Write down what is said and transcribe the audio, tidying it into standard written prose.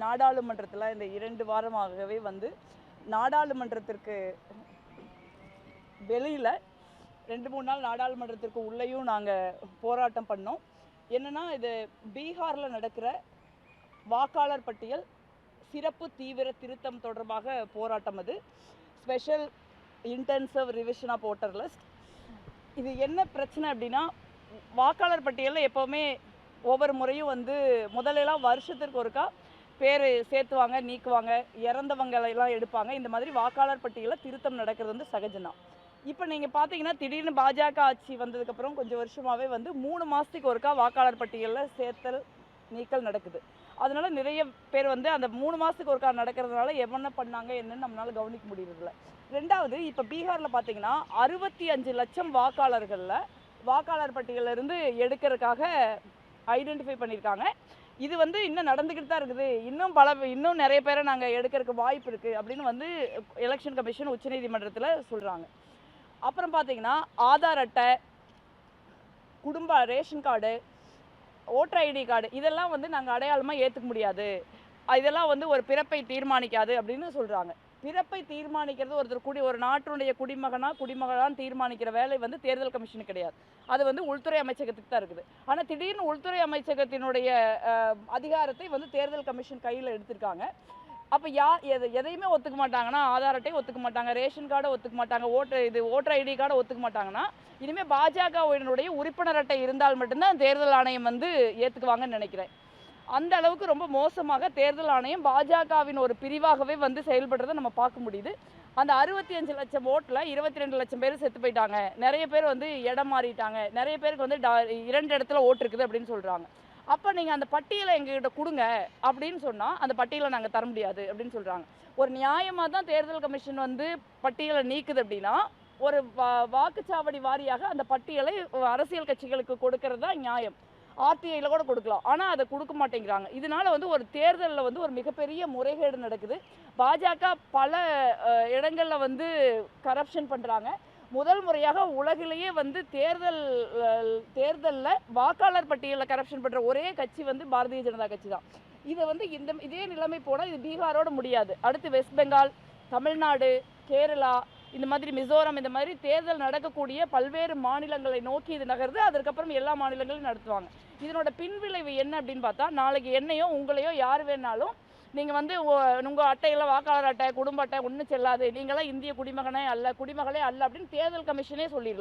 நாடாளுமன்றத்தில் இந்த 2 வாரமாகவே நாடாளுமன்றத்திற்கு வெளியில் 2-3 நாள் நாடாளுமன்றத்திற்கு உள்ளேயும் நாங்கள் போராட்டம் பண்ணோம். என்னென்னா, இது பீகாரில் நடக்கிற வாக்காளர் பட்டியல் சிறப்பு தீவிர திருத்தம் தொடர்பாக போராட்டம். அது special intensive revision of voter list. இது என்ன பிரச்சனை அப்படின்னா, வாக்காளர் பட்டியலில் எப்போவுமே ஒவ்வொரு முறையும் முதலெல்லாம் வருஷத்திற்கு ஒருக்கா பேர் சேர்த்துவாங்க, நீக்குவாங்க, இறந்தவங்களெல்லாம் எடுப்பாங்க. இந்த மாதிரி வாக்காளர் பட்டியலில் திருத்தம் நடக்கிறது சகஜம்தான். இப்போ நீங்கள் பார்த்தீங்கன்னா, திடீர்னு பாஜக ஆட்சி வந்ததுக்கப்புறம் கொஞ்சம் வருஷமாகவே 3 மாதத்துக்கு ஒருக்கா வாக்காளர் பட்டியலில் சேர்த்தல் நீக்கல் நடக்குது. அதனால நிறைய பேர் அந்த 3 மாதத்துக்கு ஒருக்கா நடக்கிறதுனால என்ன பண்ணாங்க என்னன்னு நம்மளால் கவனிக்க முடியறதில்ல. ரெண்டாவது, இப்போ பீகாரில் பார்த்தீங்கன்னா 65 லட்சம் வாக்காளர் பட்டியலிருந்து எடுக்கிறதுக்காக ஐடென்டிஃபை பண்ணியிருக்காங்க. இது இன்னும் நடந்துக்கிட்டு தான் இருக்குது. இன்னும் நிறைய பேரை நாங்கள் எடுக்கிறதுக்கு வாய்ப்பு இருக்குது அப்படின்னு எலெக்ஷன் கமிஷன் உச்சநீதிமன்றத்தில் சொல்கிறாங்க. அப்புறம் பார்த்தீங்கன்னா, ஆதார் அட்டை, குடும்ப ration card, voter ID card இதெல்லாம் நாங்கள் அடையாளமாக ஏற்றுக்க முடியாது. இதெல்லாம் ஒரு பிறப்பை தீர்மானிக்காது அப்படின்னு சொல்கிறாங்க. பிறப்பை தீர்மானிக்கிறது ஒரு நாட்டினுடைய குடிமகனான்னு தீர்மானிக்கிற வேலை தேர்தல் கமிஷனுக்கு கிடையாது. அது உள்துறை அமைச்சகத்துக்கு தான் இருக்குது. ஆனால் திடீர்னு உள்துறை அமைச்சகத்தினுடைய அதிகாரத்தை தேர்தல் கமிஷன் கையில் எடுத்திருக்காங்க. அப்போ எதையுமே ஒத்துக்க மாட்டாங்கன்னா, ஆதார் அட்டையை ஒத்துக்க மாட்டாங்க, ரேஷன் கார்டை ஒத்துக்க மாட்டாங்க, ஓட்டர் ஐடி கார்டை ஒத்துக்க மாட்டாங்கன்னா, இனிமேல் பாஜகவினுடைய உறுப்பினர் அட்டை இருந்தால் மட்டும்தான் தேர்தல் ஆணையம் ஏற்றுக்குவாங்கன்னு நினைக்கிறேன். அந்த அளவுக்கு ரொம்ப மோசமாக தேர்தல் ஆணையம் பாஜகவின் ஒரு பிரிவாகவே செயல்படுறதை நம்ம பார்க்க முடியுது. அந்த 65 லட்சம் ஓட்டில் 22 லட்சம் பேர் செத்து போயிட்டாங்க, நிறைய பேர் இடம் மாறிட்டாங்க, நிறைய பேருக்கு 2 இடத்துல ஓட்டு இருக்குது அப்படின்னு சொல்கிறாங்க. அப்போ நீங்கள் அந்த பட்டியலை எங்ககிட்ட கொடுங்க அப்படின்னு சொன்னால் அந்த பட்டியலை நாங்கள் தர முடியாது அப்படின்னு சொல்கிறாங்க. ஒரு நியாயமாக தான் தேர்தல் கமிஷன் பட்டியலை நீக்குது அப்படின்னா, ஒரு வாக்குச்சாவடி வாரியாக அந்த பட்டியலை அரசியல் கட்சிகளுக்கு கொடுக்கறது தான் நியாயம். ஆர்டிஐயில் கூட கொடுக்கலாம். ஆனால் அதை கொடுக்க மாட்டேங்கிறாங்க. இதனால ஒரு தேர்தலில் ஒரு மிகப்பெரிய முறைகேடு நடக்குது. பாஜக பல இடங்களில் கரப்ஷன் பண்ணுறாங்க. முதல் முறையாக உலகிலேயே தேர்தலில் வாக்காளர் பட்டியலில் கரப்ஷன் பண்ணுற ஒரே கட்சி பாரதிய ஜனதா கட்சி தான். இதை இதே நிலைமை போனால் இது பீகாரோடு முடியாது. அடுத்து வெஸ்ட் பெங்கால், தமிழ்நாடு, கேரளா, இந்த மாதிரி மிசோரம், இந்த மாதிரி தேர்தல் நடக்கக்கூடிய பல்வேறு மாநிலங்களை நோக்கி இது நகருது. அதற்கப்புறம் எல்லா மாநிலங்களையும் நடத்துவாங்க. இதனோட பின்விளைவு என்ன அப்படின்னு பார்த்தா, நாளைக்கு என்னையோ உங்களையோ யார் வேணாலும் நீங்கள் உங்கள் அட்டையில் வாக்காளர் அட்டை, குடும்ப அட்டை ஒன்றும் செல்லாது, நீங்களாம் இந்திய குடிமகனே அல்ல, குடிமகளே அல்ல அப்படின்னு தேர்தல் கமிஷனே சொல்லிடலாம்.